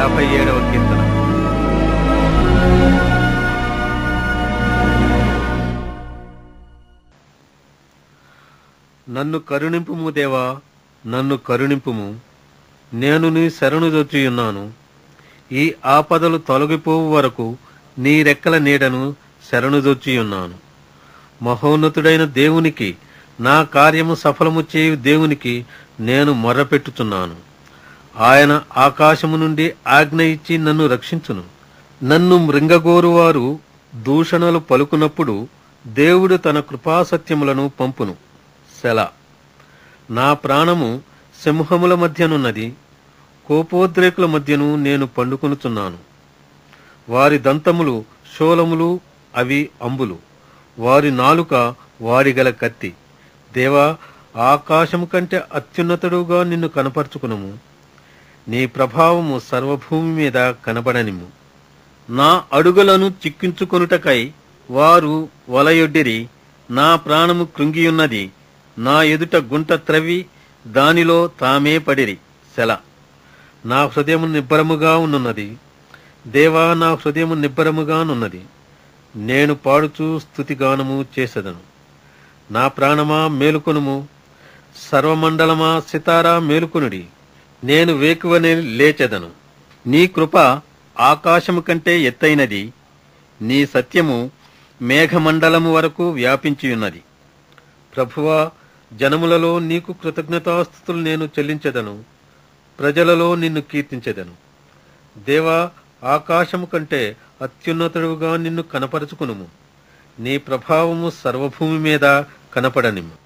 57వ కీర్తన. నన్ను కరుణింపుము దేవా, నన్ను కరుణింపుము. నేను నీ శరణుజొచ్చియున్నాను. ఈ ఆపదలు తొలగిపోవు వరకు నీ రెక్కల నీడను శరణుజొచ్చియున్నాను. మహోన్నతుడైన దేవునికి, నా కార్యము సఫలము చేయు దేవునికి నేను మొర్రపెట్టుచున్నాను. ఆయన ఆకాశము నుండి ఆజ్ఞ ఇచ్చి నన్ను రక్షించును. నన్ను మృంగగోరువారు దూషణలు పలుకున్నప్పుడు దేవుడు తన కృపాసత్యములను పంపును. సెలా. నా ప్రాణము సింహముల మధ్యనున్నది, కోపోద్రేకుల మధ్యను నేను పండుకొనుచున్నాను. వారి దంతములు శూలములు, అవి అంబులు. వారి నాలుక వాడిగల కత్తి. దేవా, ఆకాశము కంటే అత్యున్నతుడుగా నిన్ను కనపరుచుకునుము. నీ ప్రభావము సర్వభూమి మీద కనబడనిము. నా అడుగులను చిక్కించుకొనుటకై వారు వలయొడ్డిరి. నా ప్రాణము కృంగియున్నది. నా ఎదుట గుంట త్రవ్వి దానిలో తామే పడిరి. సెల. నా హృదయము నిబ్బరముగా ఉన్నది. దేవా, నా హృదయము నిబ్బరముగానున్నది. నేను పాడుచూ స్తుతిగానము చేసెదను. నా ప్రాణమా మేలుకొనుము. సర్వమండలమా సితారా మేలుకొనుడి. నేను వేకువనే లేచెదను. నీ కృప ఆకాశము కంటే ఎత్తైనది. నీ సత్యము మేఘమండలము వరకు వ్యాపించియున్నది. ప్రభువా, జనములలో నీకు కృతజ్ఞతాస్తుతులు నేను చెల్లించెదను. ప్రజలలో నిన్ను కీర్తించెదను. దేవా, ఆకాశము కంటే అత్యున్నతుడుగా నిన్ను కనపరుచుకునుము. నీ ప్రభావము సర్వభూమి మీద కనపడనిము.